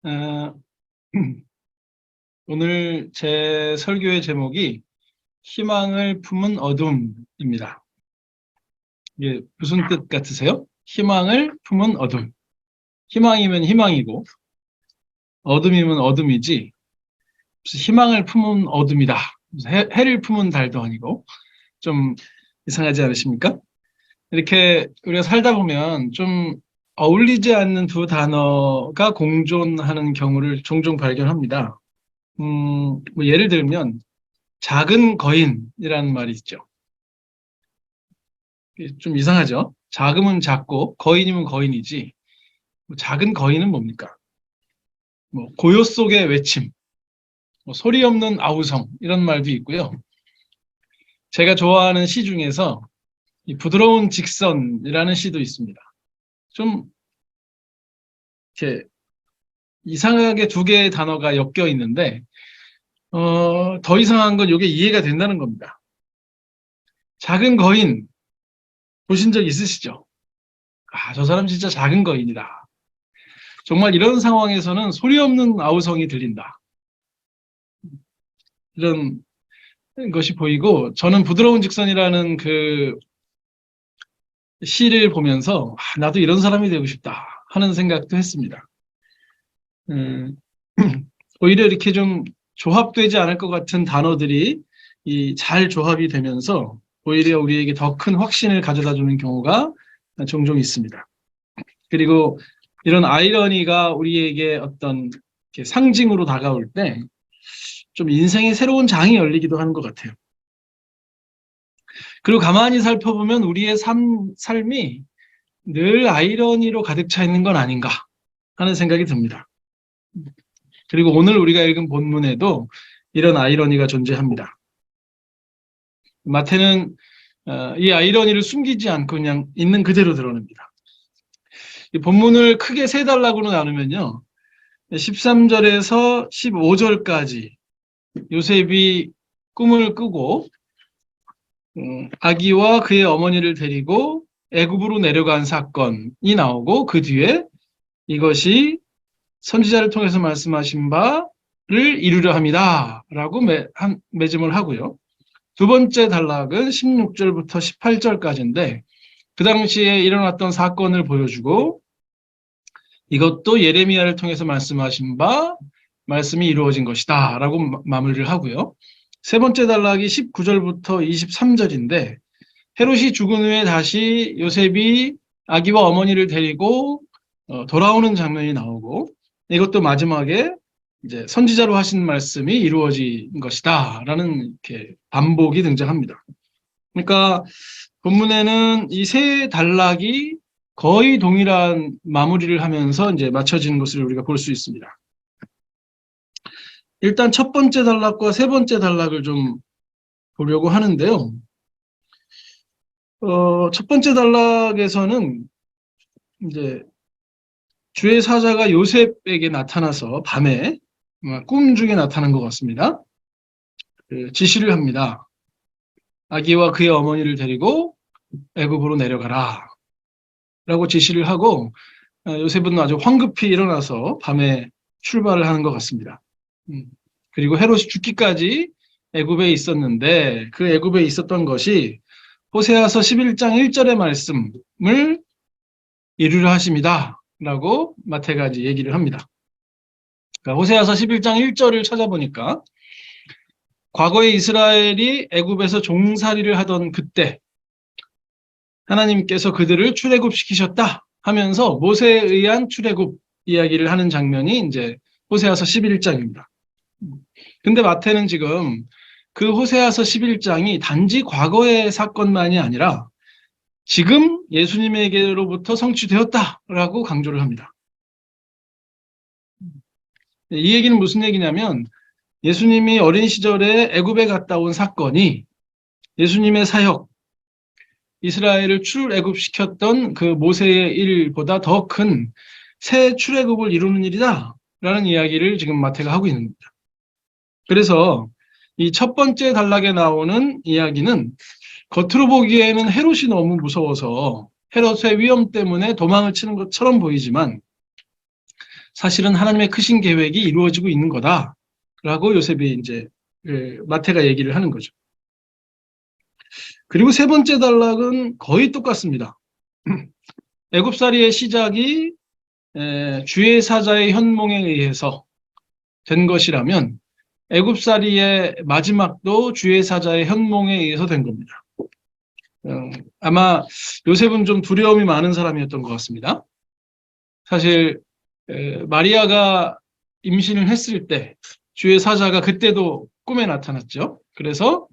어, 오늘 제 설교의 제목이 희망을 품은 어둠입니다. 이게 무슨 뜻 같으세요? 희망을 품은 어둠. 희망이면 희망이고 어둠이면 어둠이지 무슨 희망을 품은 어둠이다. 무슨 해를 품은 달도 아니고 좀 이상하지 않으십니까? 이렇게 우리가 살다 보면 좀 어울리지 않는 두 단어가 공존하는 경우를 종종 발견합니다. 뭐 예를 들면 작은 거인이라는 말이 있죠. 좀 이상하죠? 작으면 작고 거인이면 거인이지. 뭐 작은 거인은 뭡니까? 뭐 고요 속의 외침, 뭐 소리 없는 아우성 이런 말도 있고요. 제가 좋아하는 시 중에서 이 부드러운 직선이라는 시도 있습니다. 좀 이렇게 이상하게 두 개의 단어가 엮여 있는데 더 이상한 건 이게 이해가 된다는 겁니다. 작은 거인 보신 적 있으시죠? 아, 저 사람 진짜 작은 거인이다. 정말 이런 상황에서는 소리 없는 아우성이 들린다. 이런 것이 보이고, 저는 부드러운 직선이라는 그 시를 보면서 나도 이런 사람이 되고 싶다 하는 생각도 했습니다. 오히려 이렇게 좀 조합되지 않을 것 같은 단어들이 잘 조합이 되면서 오히려 우리에게 더 큰 확신을 가져다 주는 경우가 종종 있습니다. 그리고 이런 아이러니가 우리에게 어떤 상징으로 다가올 때 좀 인생의 새로운 장이 열리기도 하는 것 같아요. 그리고 가만히 살펴보면 우리의 삶이 늘 아이러니로 가득 차 있는 건 아닌가 하는 생각이 듭니다. 그리고 오늘 우리가 읽은 본문에도 이런 아이러니가 존재합니다. 마태는 이 아이러니를 숨기지 않고 그냥 있는 그대로 드러냅니다. 이 본문을 크게 세 단락으로 나누면요. 13절에서 15절까지 요셉이 꿈을 꾸고 아기와 그의 어머니를 데리고 애굽으로 내려간 사건이 나오고 그 뒤에 이것이 선지자를 통해서 말씀하신 바를 이루려 합니다. 라고 매짐을 하고요. 두 번째 단락은 16절부터 18절까지인데 그 당시에 일어났던 사건을 보여주고 이것도 예레미야를 통해서 말씀하신 바 말씀이 이루어진 것이다 라고 마무리를 하고요. 세 번째 단락이 19절부터 23절인데 헤롯이 죽은 후에 다시 요셉이 아기와 어머니를 데리고 돌아오는 장면이 나오고 이것도 마지막에 이제 선지자로 하신 말씀이 이루어진 것이다 라는 이렇게 반복이 등장합니다. 그러니까 본문에는 이 세 단락이 거의 동일한 마무리를 하면서 이제 맞춰지는 것을 우리가 볼 수 있습니다. 일단 첫 번째 단락과 세 번째 단락을 좀 보려고 하는데요. 첫 번째 단락에서는 이제 주의 사자가 요셉에게 나타나서 밤에 꿈 중에 나타난 것 같습니다. 지시를 합니다. 아기와 그의 어머니를 데리고 애굽으로 내려가라 라고 지시를 하고 요셉은 아주 황급히 일어나서 밤에 출발을 하는 것 같습니다. 그리고 헤롯이 죽기까지 애굽에 있었는데 그 애굽에 있었던 것이 호세아서 11장 1절의 말씀을 이루려 하십니다 라고 마태가 이제 얘기를 합니다. 그러니까 호세아서 11장 1절을 찾아보니까 과거에 이스라엘이 애굽에서 종살이를 하던 그때 하나님께서 그들을 출애굽시키셨다 하면서 모세에 의한 출애굽 이야기를 하는 장면이 이제 호세아서 11장입니다. 근데 마태는 지금 그 호세아서 11장이 단지 과거의 사건만이 아니라 지금 예수님에게로부터 성취되었다라고 강조를 합니다. 이 얘기는 무슨 얘기냐면 예수님이 어린 시절에 애굽에 갔다 온 사건이 예수님의 사역, 이스라엘을 출애굽시켰던 그 모세의 일보다 더 큰 새 출애굽을 이루는 일이다 라는 이야기를 지금 마태가 하고 있는 겁니다. 그래서 이 첫 번째 단락에 나오는 이야기는 겉으로 보기에는 헤롯이 너무 무서워서 헤롯의 위험 때문에 도망을 치는 것처럼 보이지만 사실은 하나님의 크신 계획이 이루어지고 있는 거다라고 요셉이 이제 마태가 얘기를 하는 거죠. 그리고 세 번째 단락은 거의 똑같습니다. 애굽살이의 시작이 주의 사자의 현몽에 의해서 된 것이라면 애굽살이의 마지막도 주의 사자의 현몽에 의해서 된 겁니다. 아마 요셉은 좀 두려움이 많은 사람이었던 것 같습니다. 사실 마리아가 임신을 했을 때 주의 사자가 그때도 꿈에 나타났죠. 그래서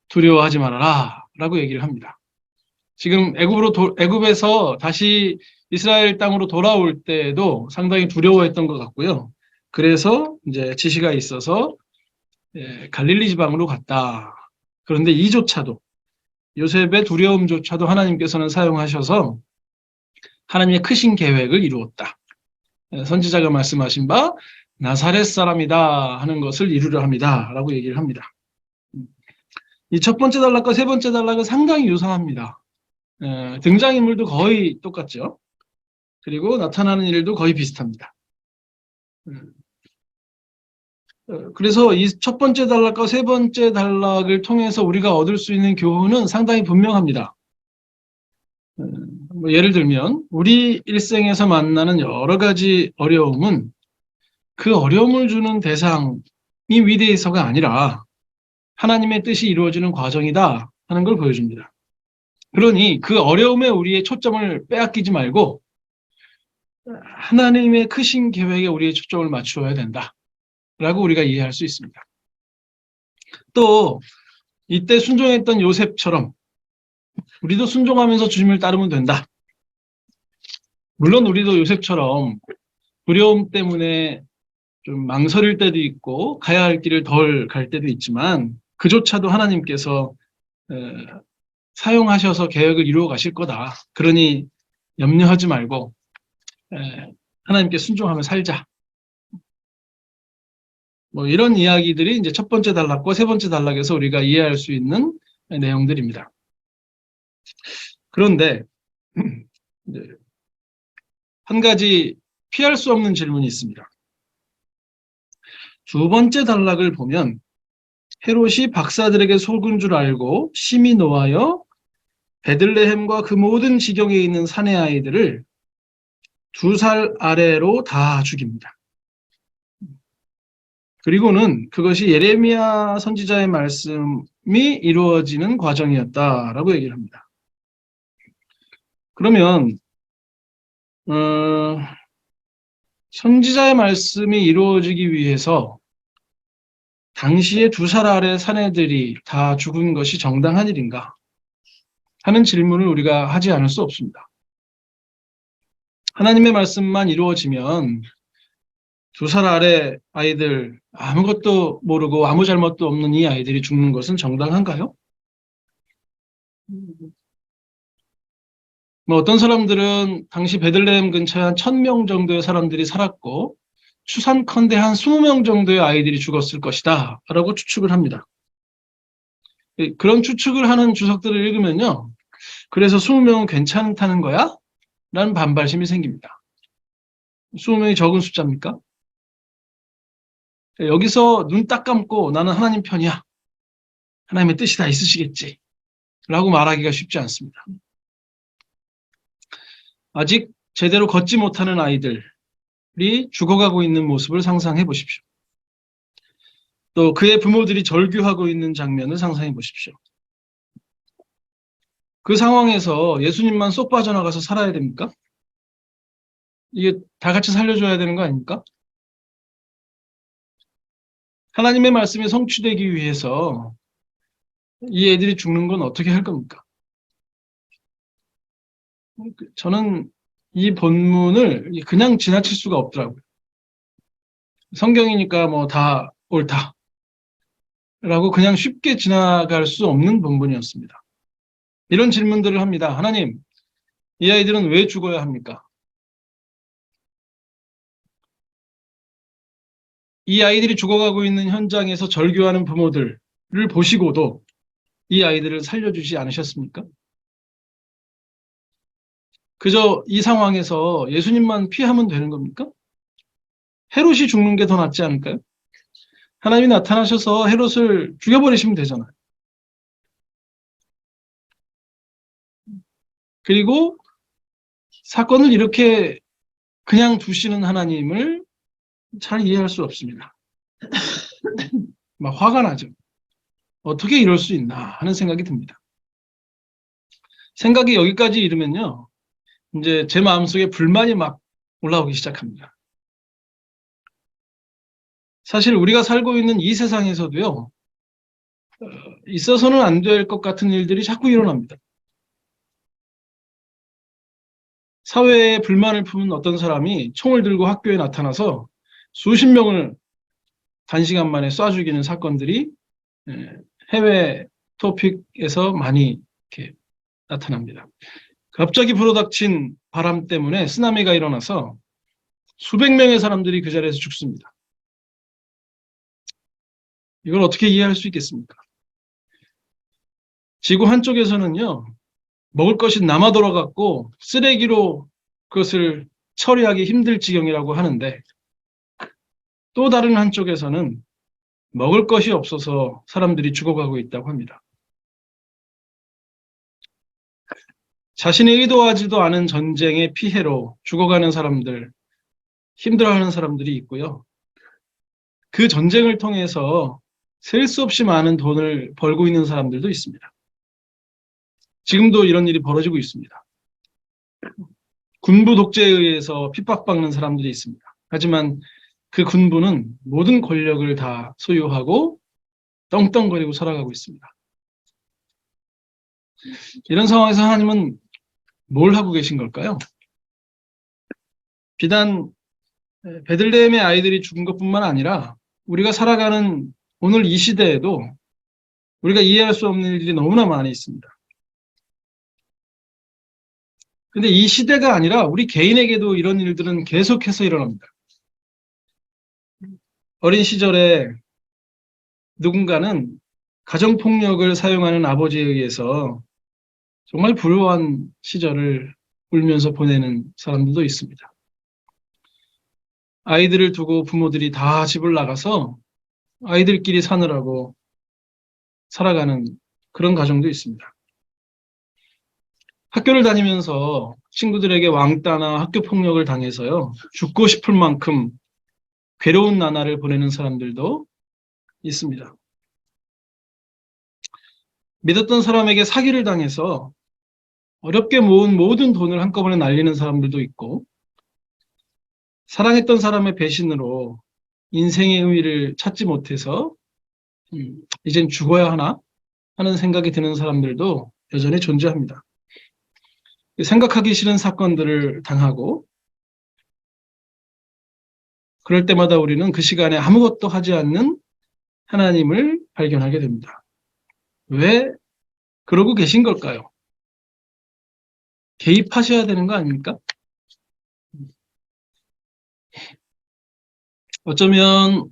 두려워하지 말아라 라고 얘기를 합니다. 지금 애굽에서 다시 이스라엘 땅으로 돌아올 때도 상당히 두려워했던 것 같고요. 그래서 이제 지시가 있어서 갈릴리 지방으로 갔다. 그런데 이조차도 요셉의 두려움조차도 하나님께서는 사용하셔서 하나님의 크신 계획을 이루었다. 선지자가 말씀하신 바 나사렛 사람이다 하는 것을 이루려 합니다. 라고 얘기를 합니다. 이 첫 번째 단락과 세 번째 단락은 상당히 유사합니다. 등장인물도 거의 똑같죠. 그리고 나타나는 일도 거의 비슷합니다. 그래서 이 첫 번째 단락과 세 번째 단락을 통해서 우리가 얻을 수 있는 교훈은 상당히 분명합니다. 예를 들면 우리 일생에서 만나는 여러 가지 어려움은 그 어려움을 주는 대상이 위대해서가 아니라 하나님의 뜻이 이루어지는 과정이다 하는 걸 보여줍니다. 그러니 그 어려움에 우리의 초점을 빼앗기지 말고 하나님의 크신 계획에 우리의 초점을 맞추어야 된다 라고 우리가 이해할 수 있습니다. 또 이때 순종했던 요셉처럼 우리도 순종하면서 주님을 따르면 된다. 물론 우리도 요셉처럼 두려움 때문에 좀 망설일 때도 있고 가야 할 길을 덜 갈 때도 있지만 그조차도 하나님께서 사용하셔서 계획을 이루어 가실 거다. 그러니 염려하지 말고 하나님께 순종하며 살자. 뭐 이런 이야기들이 이제 첫 번째 단락과 세 번째 단락에서 우리가 이해할 수 있는 내용들입니다. 그런데 한 가지 피할 수 없는 질문이 있습니다. 두 번째 단락을 보면 헤롯이 박사들에게 속은 줄 알고 심히 노하여 베들레헴과 그 모든 지경에 있는 사내 아이들을 2살 아래로 다 죽입니다. 그리고는 그것이 예레미야 선지자의 말씀이 이루어지는 과정이었다라고 얘기를 합니다. 그러면 선지자의 말씀이 이루어지기 위해서 당시에 2살 아래 사내들이 다 죽은 것이 정당한 일인가 하는 질문을 우리가 하지 않을 수 없습니다. 하나님의 말씀만 이루어지면 2살 아래 아이들 아무것도 모르고 아무 잘못도 없는 이 아이들이 죽는 것은 정당한가요? 뭐 어떤 사람들은 당시 베들레헴 근처에 한 1000명 정도의 사람들이 살았고 추산컨대 한 20명 정도의 아이들이 죽었을 것이다 라고 추측을 합니다. 그런 추측을 하는 주석들을 읽으면요. 그래서 20명은 괜찮다는 거야? 라는 반발심이 생깁니다. 20명이 적은 숫자입니까? 여기서 눈 딱 감고 나는 하나님 편이야. 하나님의 뜻이 다 있으시겠지. 라고 말하기가 쉽지 않습니다. 아직 제대로 걷지 못하는 아이들이 죽어가고 있는 모습을 상상해 보십시오. 또 그의 부모들이 절규하고 있는 장면을 상상해 보십시오. 그 상황에서 예수님만 쏙 빠져나가서 살아야 됩니까? 이게 다 같이 살려줘야 되는 거 아닙니까? 하나님의 말씀이 성취되기 위해서 이 애들이 죽는 건 어떻게 할 겁니까? 저는 이 본문을 그냥 지나칠 수가 없더라고요. 성경이니까 뭐 다 옳다. 라고 그냥 쉽게 지나갈 수 없는 본문이었습니다. 이런 질문들을 합니다. 하나님, 이 아이들은 왜 죽어야 합니까? 이 아이들이 죽어가고 있는 현장에서 절규하는 부모들을 보시고도 이 아이들을 살려주지 않으셨습니까? 그저 이 상황에서 예수님만 피하면 되는 겁니까? 헤롯이 죽는 게 더 낫지 않을까요? 하나님이 나타나셔서 헤롯을 죽여버리시면 되잖아요. 그리고 사건을 이렇게 그냥 두시는 하나님을 잘 이해할 수 없습니다. 막 화가 나죠. 어떻게 이럴 수 있나 하는 생각이 듭니다. 생각이 여기까지 이르면요. 이제 제 마음속에 불만이 막 올라오기 시작합니다. 사실 우리가 살고 있는 이 세상에서도요. 있어서는 안 될 것 같은 일들이 자꾸 일어납니다. 사회에 불만을 품은 어떤 사람이 총을 들고 학교에 나타나서 수십 명을 단시간 만에 쏴 죽이는 사건들이 해외 토픽에서 많이 이렇게 나타납니다. 갑자기 불어닥친 바람 때문에 쓰나미가 일어나서 수백 명의 사람들이 그 자리에서 죽습니다. 이걸 어떻게 이해할 수 있겠습니까? 지구 한쪽에서는요, 먹을 것이 남아 돌아갔고 쓰레기로 그것을 처리하기 힘들 지경이라고 하는데 또 다른 한쪽에서는 먹을 것이 없어서 사람들이 죽어가고 있다고 합니다. 자신이 의도하지도 않은 전쟁의 피해로 죽어가는 사람들, 힘들어하는 사람들이 있고요. 그 전쟁을 통해서 셀 수 없이 많은 돈을 벌고 있는 사람들도 있습니다. 지금도 이런 일이 벌어지고 있습니다. 군부 독재에 의해서 핍박받는 사람들이 있습니다. 하지만 그 군부는 모든 권력을 다 소유하고 떵떵거리고 살아가고 있습니다. 이런 상황에서 하나님은 뭘 하고 계신 걸까요? 비단 베들레헴의 아이들이 죽은 것뿐만 아니라 우리가 살아가는 오늘 이 시대에도 우리가 이해할 수 없는 일들이 너무나 많이 있습니다. 근데 이 시대가 아니라 우리 개인에게도 이런 일들은 계속해서 일어납니다. 어린 시절에 누군가는 가정폭력을 사용하는 아버지에 의해서 정말 불우한 시절을 울면서 보내는 사람들도 있습니다. 아이들을 두고 부모들이 다 집을 나가서 아이들끼리 사느라고 살아가는 그런 가정도 있습니다. 학교를 다니면서 친구들에게 왕따나 학교 폭력을 당해서요, 죽고 싶을 만큼 괴로운 나날을 보내는 사람들도 있습니다. 믿었던 사람에게 사기를 당해서 어렵게 모은 모든 돈을 한꺼번에 날리는 사람들도 있고, 사랑했던 사람의 배신으로 인생의 의미를 찾지 못해서 이젠 죽어야 하나 하는 생각이 드는 사람들도 여전히 존재합니다. 생각하기 싫은 사건들을 당하고 그럴 때마다 우리는 그 시간에 아무것도 하지 않는 하나님을 발견하게 됩니다. 왜 그러고 계신 걸까요? 개입하셔야 되는 거 아닙니까? 어쩌면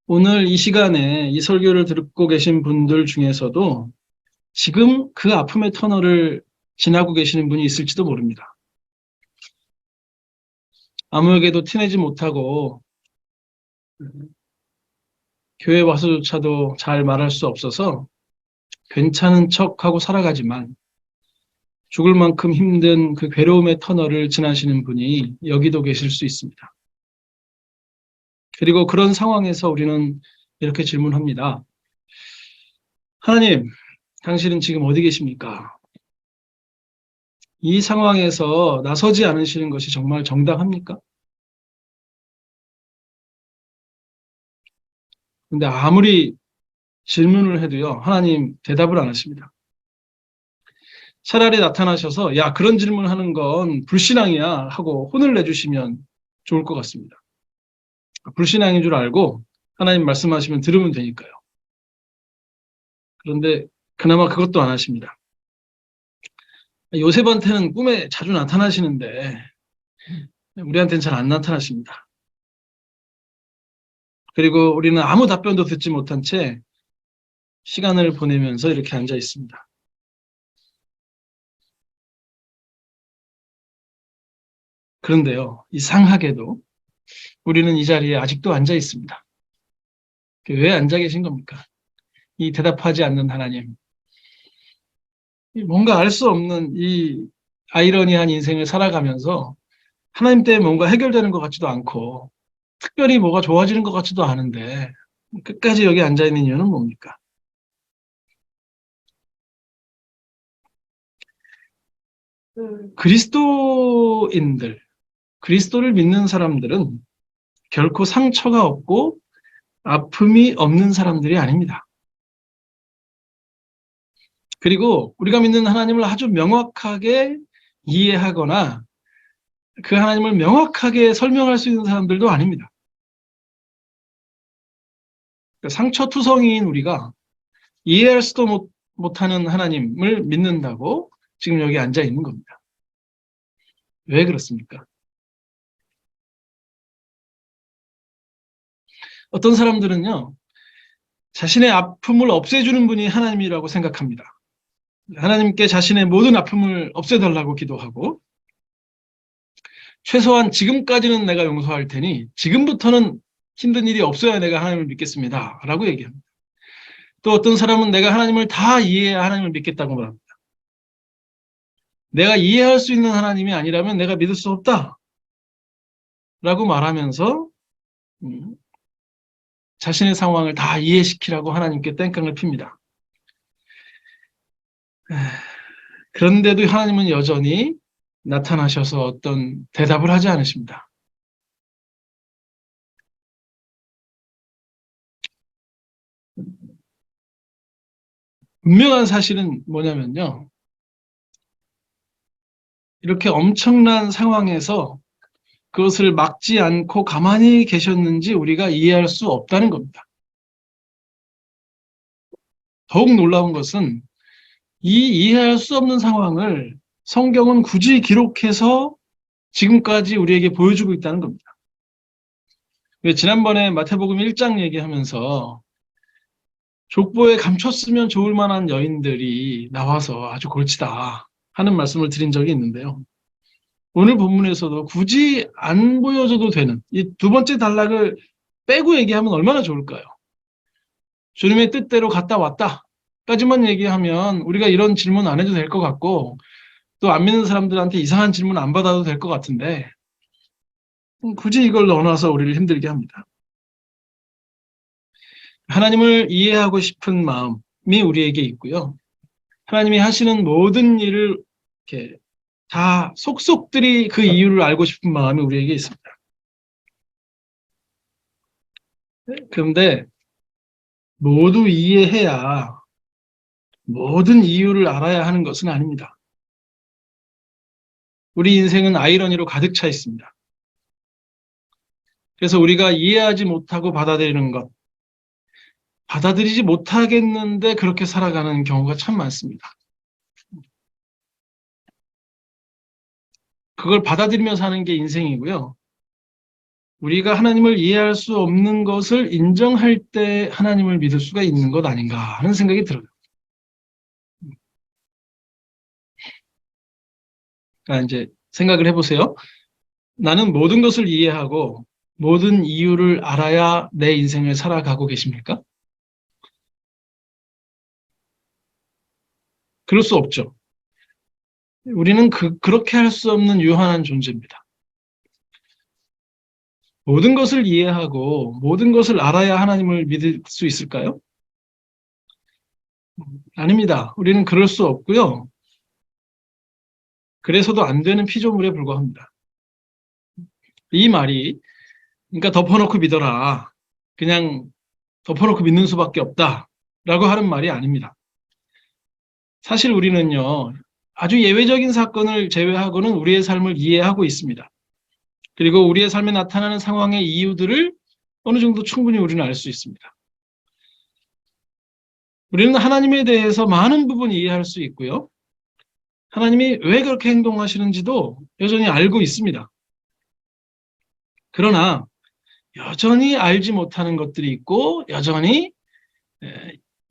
오늘 이 시간에 이 설교를 듣고 계신 분들 중에서도 지금 그 아픔의 터널을 지나고 계시는 분이 있을지도 모릅니다. 아무에게도 티내지 못하고 교회 와서조차도 잘 말할 수 없어서 괜찮은 척하고 살아가지만 죽을 만큼 힘든 그 괴로움의 터널을 지나시는 분이 여기도 계실 수 있습니다. 그리고 그런 상황에서 우리는 이렇게 질문합니다. 하나님, 당신은 지금 어디 계십니까? 이 상황에서 나서지 않으시는 것이 정말 정당합니까? 근데 아무리 질문을 해도요, 하나님 대답을 안 하십니다. 차라리 나타나셔서, 야, 그런 질문하는 건 불신앙이야 하고 혼을 내주시면 좋을 것 같습니다. 불신앙인 줄 알고 하나님 말씀하시면 들으면 되니까요. 그런데 그나마 그것도 안 하십니다. 요셉한테는 꿈에 자주 나타나시는데 우리한테는 잘 안 나타나십니다. 그리고 우리는 아무 답변도 듣지 못한 채 시간을 보내면서 이렇게 앉아 있습니다. 그런데요, 이상하게도 우리는 이 자리에 아직도 앉아 있습니다. 왜 앉아 계신 겁니까? 이 대답하지 않는 하나님. 뭔가 알 수 없는 이 아이러니한 인생을 살아가면서 하나님 때문에 뭔가 해결되는 것 같지도 않고 특별히 뭐가 좋아지는 것 같지도 않은데 끝까지 여기 앉아 있는 이유는 뭡니까? 그리스도인들, 그리스도를 믿는 사람들은 결코 상처가 없고 아픔이 없는 사람들이 아닙니다. 그리고 우리가 믿는 하나님을 아주 명확하게 이해하거나 그 하나님을 명확하게 설명할 수 있는 사람들도 아닙니다. 상처투성이인 우리가 이해할 수도 못하는 하나님을 믿는다고 지금 여기 앉아 있는 겁니다. 왜 그렇습니까? 어떤 사람들은요, 자신의 아픔을 없애주는 분이 하나님이라고 생각합니다. 하나님께 자신의 모든 아픔을 없애달라고 기도하고, 최소한 지금까지는 내가 용서할 테니, 지금부터는 힘든 일이 없어야 내가 하나님을 믿겠습니다. 라고 얘기합니다. 또 어떤 사람은 내가 하나님을 다 이해해야 하나님을 믿겠다고 말합니다. 내가 이해할 수 있는 하나님이 아니라면 내가 믿을 수 없다. 라고 말하면서, 자신의 상황을 다 이해시키라고 하나님께 땡깡을 핍니다. 그런데도 하나님은 여전히 나타나셔서 어떤 대답을 하지 않으십니다. 분명한 사실은 뭐냐면요. 이렇게 엄청난 상황에서 그것을 막지 않고 가만히 계셨는지 우리가 이해할 수 없다는 겁니다. 더욱 놀라운 것은 이 이해할 수 없는 상황을 성경은 굳이 기록해서 지금까지 우리에게 보여주고 있다는 겁니다. 지난번에 마태복음 1장 얘기하면서 족보에 감췄으면 좋을 만한 여인들이 나와서 아주 골치다 하는 말씀을 드린 적이 있는데요. 오늘 본문에서도 굳이 안 보여줘도 되는 이 두 번째 단락을 빼고 얘기하면 얼마나 좋을까요? 주님의 뜻대로 갔다 왔다 까지만 얘기하면 우리가 이런 질문 안 해도 될 것 같고 또 안 믿는 사람들한테 이상한 질문 안 받아도 될 것 같은데 굳이 이걸 넣어놔서 우리를 힘들게 합니다. 하나님을 이해하고 싶은 마음이 우리에게 있고요. 하나님이 하시는 모든 일을 이렇게 다 속속들이 그 이유를 알고 싶은 마음이 우리에게 있습니다. 그런데 모두 이해해야 모든 이유를 알아야 하는 것은 아닙니다. 우리 인생은 아이러니로 가득 차 있습니다. 그래서 우리가 이해하지 못하고 받아들이는 것, 받아들이지 못하겠는데 그렇게 살아가는 경우가 참 많습니다. 그걸 받아들이며 사는 게 인생이고요. 우리가 하나님을 이해할 수 없는 것을 인정할 때 하나님을 믿을 수가 있는 것 아닌가 하는 생각이 들어요. 그러니까 이제 생각을 해보세요. 나는 모든 것을 이해하고 모든 이유를 알아야 내 인생을 살아가고 계십니까? 그럴 수 없죠. 우리는 그렇게 할 수 없는 유한한 존재입니다. 모든 것을 이해하고 모든 것을 알아야 하나님을 믿을 수 있을까요? 아닙니다. 우리는 그럴 수 없고요. 그래서도 안 되는 피조물에 불과합니다. 이 말이 그러니까 덮어놓고 믿어라. 그냥 덮어놓고 믿는 수밖에 없다라고 하는 말이 아닙니다. 사실 우리는요. 아주 예외적인 사건을 제외하고는 우리의 삶을 이해하고 있습니다. 그리고 우리의 삶에 나타나는 상황의 이유들을 어느 정도 충분히 우리는 알 수 있습니다. 우리는 하나님에 대해서 많은 부분 이해할 수 있고요. 하나님이 왜 그렇게 행동하시는지도 여전히 알고 있습니다. 그러나 여전히 알지 못하는 것들이 있고 여전히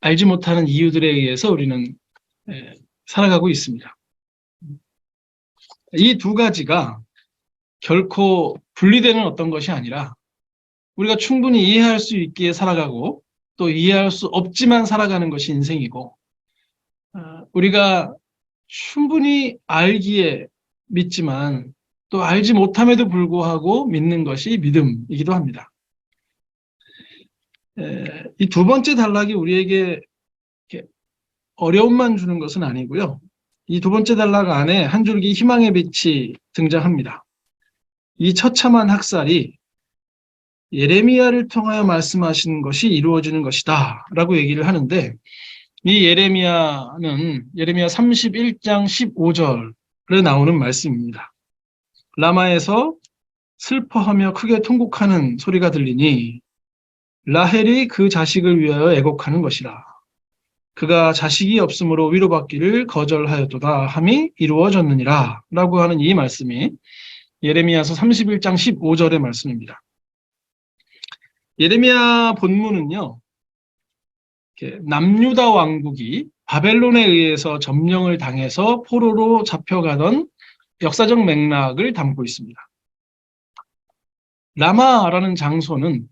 알지 못하는 이유들에 의해서 우리는 살아가고 있습니다. 이 두 가지가 결코 분리되는 어떤 것이 아니라 우리가 충분히 이해할 수 있기에 살아가고 또 이해할 수 없지만 살아가는 것이 인생이고 우리가 충분히 알기에 믿지만 또 알지 못함에도 불구하고 믿는 것이 믿음이기도 합니다. 이 두 번째 단락이 우리에게 어려움만 주는 것은 아니고요. 이 두 번째 단락 안에 한 줄기 희망의 빛이 등장합니다. 이 처참한 학살이 예레미야를 통하여 말씀하신 것이 이루어지는 것이다 라고 얘기를 하는데 이 예레미야는 예레미야 31장 15절에 나오는 말씀입니다. 라마에서 슬퍼하며 크게 통곡하는 소리가 들리니 라헬이 그 자식을 위하여 애곡하는 것이라. 그가 자식이 없으므로 위로받기를 거절하였도다 함이 이루어졌느니라 라고 하는 이 말씀이 예레미야서 31장 15절의 말씀입니다. 예레미야 본문은요, 남유다 왕국이 바벨론에 의해서 점령을 당해서 포로로 잡혀가던 역사적 맥락을 담고 있습니다. 라마라는 장소는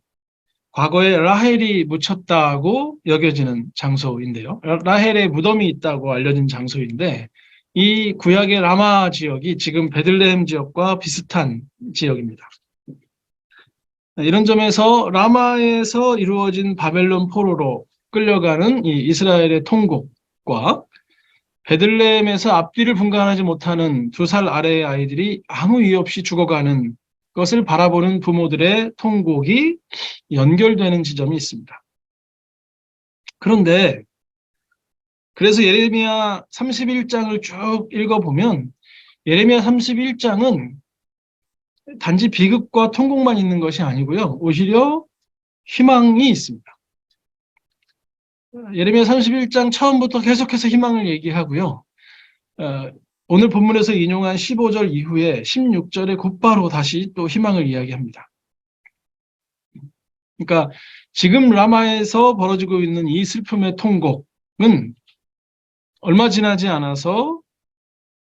과거에 라헬이 묻혔다고 여겨지는 장소인데요. 라헬의 무덤이 있다고 알려진 장소인데 이 구약의 라마 지역이 지금 베들레헴 지역과 비슷한 지역입니다. 이런 점에서 라마에서 이루어진 바벨론 포로로 끌려가는 이 이스라엘의 통곡과 베들레헴에서 앞뒤를 분간하지 못하는 2살 아래의 아이들이 아무 이유 없이 죽어가는 것을 바라보는 부모들의 통곡이 연결되는 지점이 있습니다. 그런데 그래서 예레미야 31장을 쭉 읽어보면 예레미야 31장은 단지 비극과 통곡만 있는 것이 아니고요. 오히려 희망이 있습니다. 예레미야 31장 처음부터 계속해서 희망을 얘기하고요. 오늘 본문에서 인용한 15절 이후에 16절에 곧바로 다시 또 희망을 이야기합니다. 그러니까 지금 라마에서 벌어지고 있는 이 슬픔의 통곡은 얼마 지나지 않아서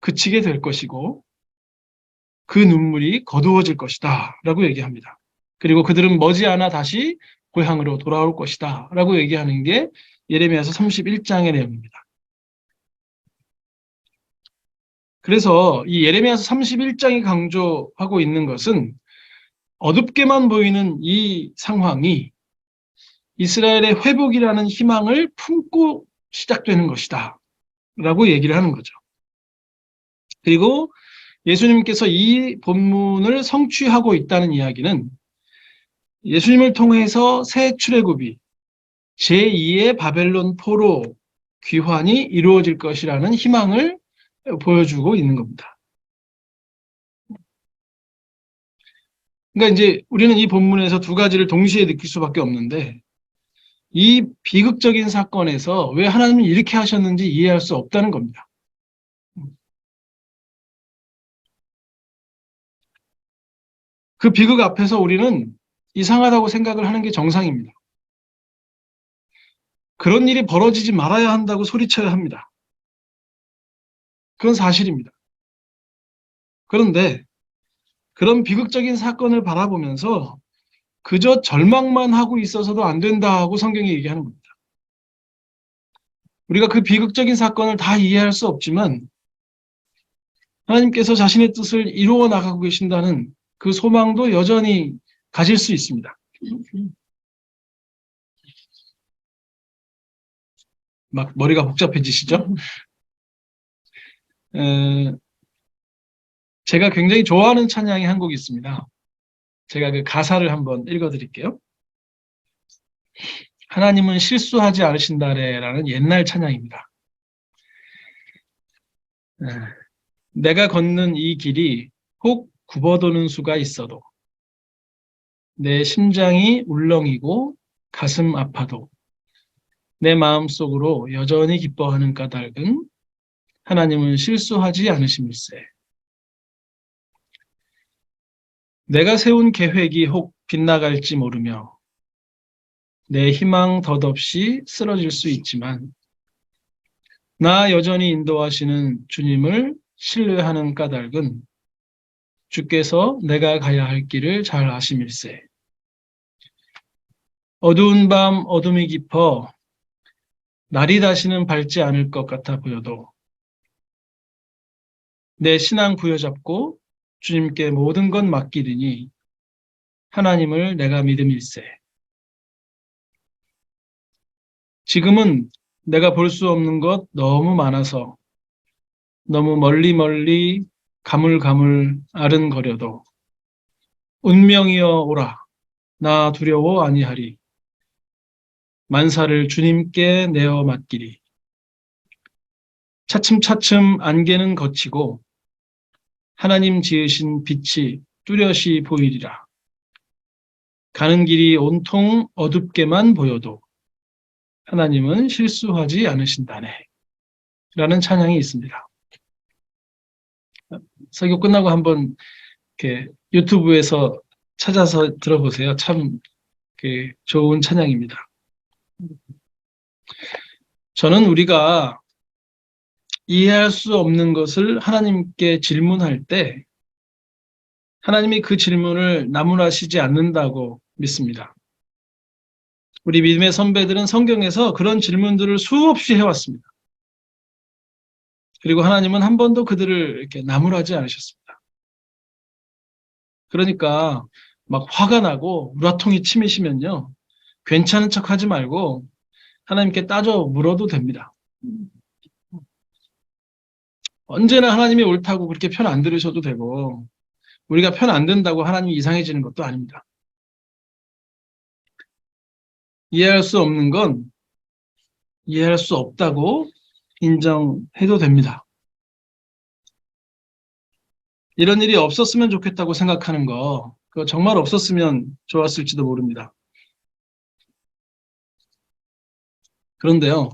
그치게 될 것이고 그 눈물이 거두어질 것이다 라고 얘기합니다. 그리고 그들은 머지않아 다시 고향으로 돌아올 것이다 라고 얘기하는 게 예레미야서 31장의 내용입니다. 그래서 이 예레미야서 31장이 강조하고 있는 것은 어둡게만 보이는 이 상황이 이스라엘의 회복이라는 희망을 품고 시작되는 것이다 라고 얘기를 하는 거죠. 그리고 예수님께서 이 본문을 성취하고 있다는 이야기는 예수님을 통해서 새 출애굽이 제2의 바벨론 포로 귀환이 이루어질 것이라는 희망을 보여주고 있는 겁니다. 그러니까 이제 우리는 이 본문에서 두 가지를 동시에 느낄 수밖에 없는데 이 비극적인 사건에서 왜 하나님이 이렇게 하셨는지 이해할 수 없다는 겁니다. 그 비극 앞에서 우리는 이상하다고 생각을 하는 게 정상입니다. 그런 일이 벌어지지 말아야 한다고 소리쳐야 합니다. 그건 사실입니다. 그런데 그런 비극적인 사건을 바라보면서 그저 절망만 하고 있어서도 안 된다고 성경이 얘기하는 겁니다. 우리가 그 비극적인 사건을 다 이해할 수 없지만 하나님께서 자신의 뜻을 이루어 나가고 계신다는 그 소망도 여전히 가질 수 있습니다. 막 머리가 복잡해지시죠? 제가 굉장히 좋아하는 찬양이 한 곡이 있습니다. 제가 그 가사를 한번 읽어드릴게요. 하나님은 실수하지 않으신다래라는 옛날 찬양입니다. 내가 걷는 이 길이 혹 굽어도는 수가 있어도 내 심장이 울렁이고 가슴 아파도 내 마음속으로 여전히 기뻐하는 까닭은 하나님은 실수하지 않으심일세. 내가 세운 계획이 혹 빗나갈지 모르며 내 희망 덧없이 쓰러질 수 있지만 나 여전히 인도하시는 주님을 신뢰하는 까닭은 주께서 내가 가야 할 길을 잘 아심일세. 어두운 밤 어둠이 깊어 날이 다시는 밝지 않을 것 같아 보여도 내 신앙 부여잡고 주님께 모든 것 맡기리니 하나님을 내가 믿음일세. 지금은 내가 볼 수 없는 것 너무 많아서 너무 멀리 멀리 가물가물 아른거려도 운명이여 오라 나 두려워 아니하리 만사를 주님께 내어 맡기리 차츰차츰 안개는 걷히고 하나님 지으신 빛이 뚜렷이 보이리라 가는 길이 온통 어둡게만 보여도 하나님은 실수하지 않으신다네 라는 찬양이 있습니다. 설교 끝나고 한번 이렇게 유튜브에서 찾아서 들어보세요. 참 좋은 찬양입니다. 저는 우리가 이해할 수 없는 것을 하나님께 질문할 때 하나님이 그 질문을 나무라시지 않는다고 믿습니다. 우리 믿음의 선배들은 성경에서 그런 질문들을 수없이 해왔습니다. 그리고 하나님은 한 번도 그들을 이렇게 나무라지 않으셨습니다. 그러니까 막 화가 나고 우라통이 치미시면요. 괜찮은 척 하지 말고 하나님께 따져 물어도 됩니다. 언제나 하나님이 옳다고 그렇게 편 안 들으셔도 되고 우리가 편 안 든다고 하나님이 이상해지는 것도 아닙니다. 이해할 수 없는 건 이해할 수 없다고 인정해도 됩니다. 이런 일이 없었으면 좋겠다고 생각하는 거, 그거 정말 없었으면 좋았을지도 모릅니다. 그런데요,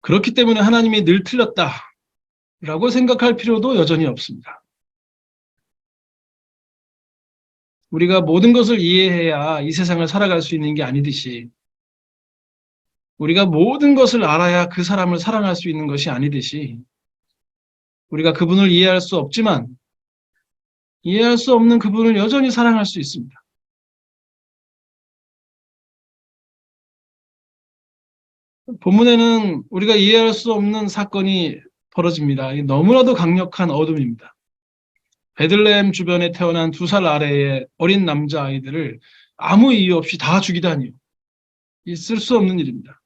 그렇기 때문에 하나님이 늘 틀렸다라고 생각할 필요도 여전히 없습니다. 우리가 모든 것을 이해해야 이 세상을 살아갈 수 있는 게 아니듯이 우리가 모든 것을 알아야 그 사람을 사랑할 수 있는 것이 아니듯이 우리가 그분을 이해할 수 없지만 이해할 수 없는 그분을 여전히 사랑할 수 있습니다. 본문에는 우리가 이해할 수 없는 사건이 벌어집니다. 너무나도 강력한 어둠입니다. 베들레헴 주변에 태어난 2살 아래의 어린 남자아이들을 아무 이유 없이 다 죽이다니요. 있을 수 없는 일입니다.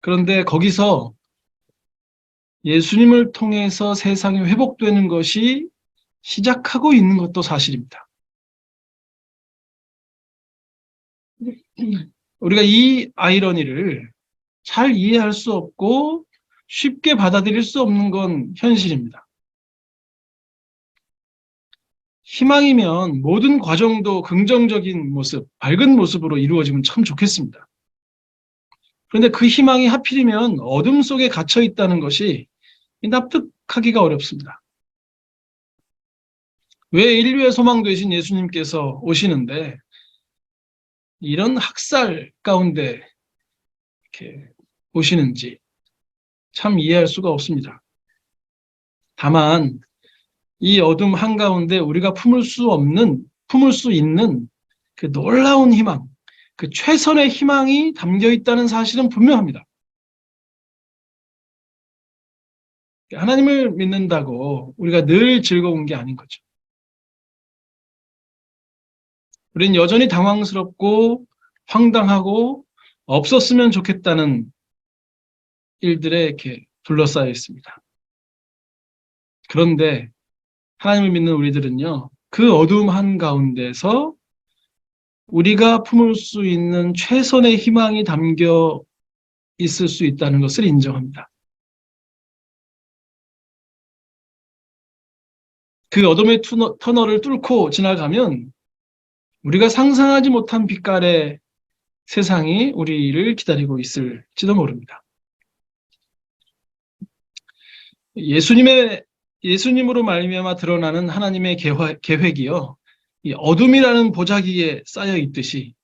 그런데 거기서 예수님을 통해서 세상이 회복되는 것이 시작하고 있는 것도 사실입니다. 우리가 이 아이러니를 잘 이해할 수 없고 쉽게 받아들일 수 없는 건 현실입니다. 희망이면 모든 과정도 긍정적인 모습, 밝은 모습으로 이루어지면 참 좋겠습니다. 그런데 그 희망이 하필이면 어둠 속에 갇혀 있다는 것이 납득하기가 어렵습니다. 왜 인류의 소망 되신 예수님께서 오시는데 이런 학살 가운데 이렇게 오시는지 참 이해할 수가 없습니다. 다만 이 어둠 한가운데 우리가 품을 수 있는 그 놀라운 희망, 그 최선의 희망이 담겨 있다는 사실은 분명합니다. 하나님을 믿는다고 우리가 늘 즐거운 게 아닌 거죠. 우리는 여전히 당황스럽고 황당하고 없었으면 좋겠다는 일들에 이렇게 둘러싸여 있습니다. 그런데 하나님을 믿는 우리들은요, 그 어두움 한가운데서 우리가 품을 수 있는 최선의 희망이 담겨 있을 수 있다는 것을 인정합니다. 그 어둠의 터널을 뚫고 지나가면 우리가 상상하지 못한 빛깔의 세상이 우리를 기다리고 있을지도 모릅니다. 예수님으로 말미암아 드러나는 하나님의 계획이요, 이 어둠이라는 보자기에 쌓여 있듯이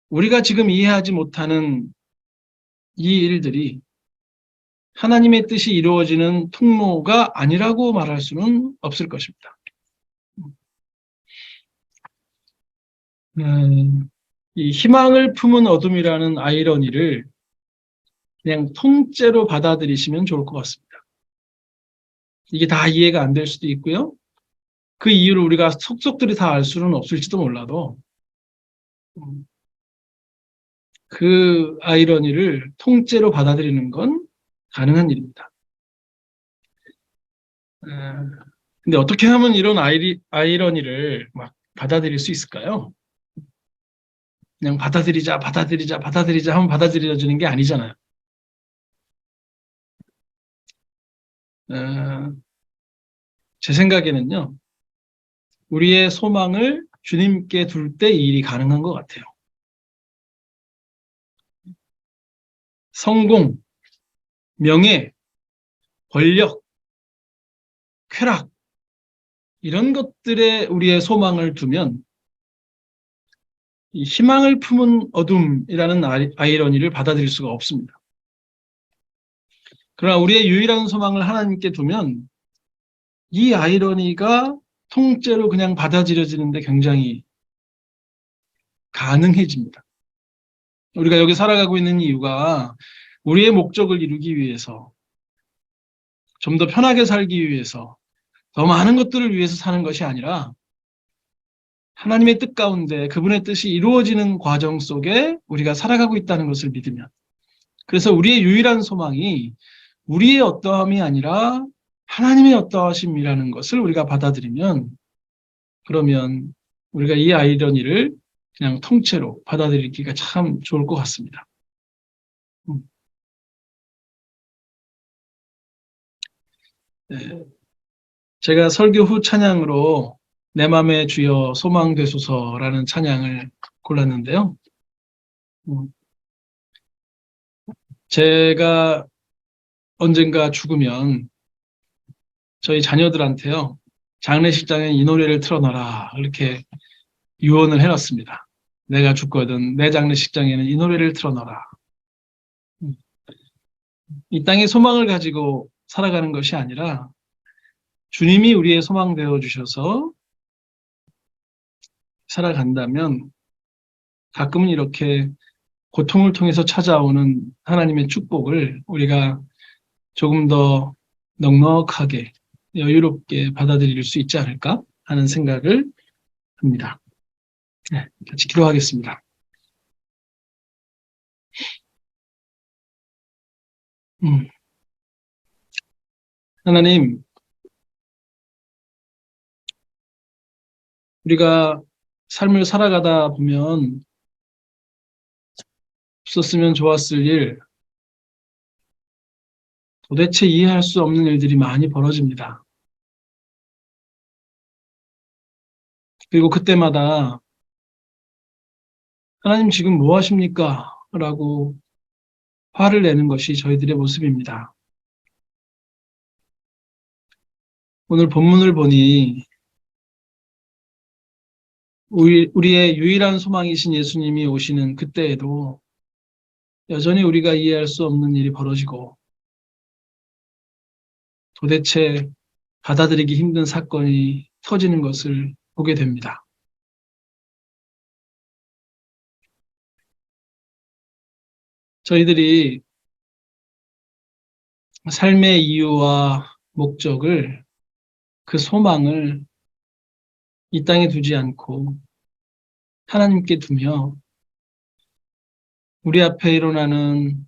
우리가 지금 이해하지 못하는 이 일들이 하나님의 뜻이 이루어지는 통로가 아니라고 말할 수는 없을 것입니다. 이 희망을 품은 어둠이라는 아이러니를 그냥 통째로 받아들이시면 좋을 것 같습니다. 이게 다 이해가 안 될 수도 있고요. 그 이유를 우리가 속속들이 다 알 수는 없을지도 몰라도 그 아이러니를 통째로 받아들이는 건 가능한 일입니다. 근데 어떻게 하면 이런 아이러니를 막 받아들일 수 있을까요? 그냥 받아들이자, 받아들이자, 받아들이자 하면 받아들여지는 게 아니잖아요. 제 생각에는요, 우리의 소망을 주님께 둘 때 이 일이 가능한 것 같아요. 성공, 명예, 권력, 쾌락, 이런 것들에 우리의 소망을 두면 이 희망을 품은 어둠이라는 아이러니를 받아들일 수가 없습니다. 그러나 우리의 유일한 소망을 하나님께 두면 이 아이러니가 통째로 그냥 받아들여지는데 굉장히 가능해집니다. 우리가 여기 살아가고 있는 이유가 우리의 목적을 이루기 위해서, 좀 더 편하게 살기 위해서, 더 많은 것들을 위해서 사는 것이 아니라 하나님의 뜻 가운데 그분의 뜻이 이루어지는 과정 속에 우리가 살아가고 있다는 것을 믿으면, 그래서 우리의 유일한 소망이 우리의 어떠함이 아니라 하나님의 어떠하심이라는 것을 우리가 받아들이면, 그러면 우리가 이 아이러니를 그냥 통째로 받아들이기가 참 좋을 것 같습니다. 네. 제가 설교 후 찬양으로 내 맘의 주여 소망 되소서라는 찬양을 골랐는데요. 음, 제가 언젠가 죽으면 저희 자녀들한테요, 장례식장에 이 노래를 틀어놔라 이렇게 유언을 해놨습니다. 내가 죽거든 내 장례식장에는 이 노래를 틀어놔라. 음, 이 땅에 소망을 가지고 살아가는 것이 아니라 주님이 우리의 소망 되어 주셔서 살아간다면 가끔은 이렇게 고통을 통해서 찾아오는 하나님의 축복을 우리가 조금 더 넉넉하게 여유롭게 받아들일 수 있지 않을까 하는 생각을 합니다. 네, 같이 기도하겠습니다. 하나님, 우리가 삶을 살아가다 보면 없었으면 좋았을 일, 도대체 이해할 수 없는 일들이 많이 벌어집니다. 그리고 그때마다 하나님 지금 뭐 하십니까? 라고 화를 내는 것이 저희들의 모습입니다. 오늘 본문을 보니 우리의 유일한 소망이신 예수님이 오시는 그때에도 여전히 우리가 이해할 수 없는 일이 벌어지고 도대체 받아들이기 힘든 사건이 터지는 것을 보게 됩니다. 저희들이 삶의 이유와 목적을, 그 소망을 이 땅에 두지 않고 하나님께 두며 우리 앞에 일어나는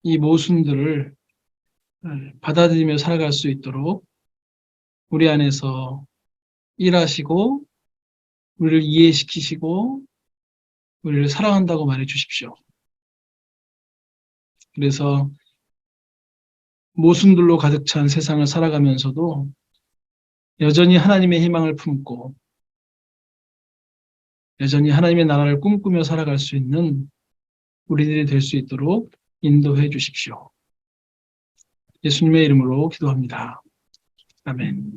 이 모순들을 받아들이며 살아갈 수 있도록 우리 안에서 일하시고 우리를 이해시키시고 우리를 사랑한다고 말해 주십시오. 그래서 모순들로 가득 찬 세상을 살아가면서도 여전히 하나님의 희망을 품고 여전히 하나님의 나라를 꿈꾸며 살아갈 수 있는 우리들이 될 수 있도록 인도해 주십시오. 예수님의 이름으로 기도합니다. 아멘.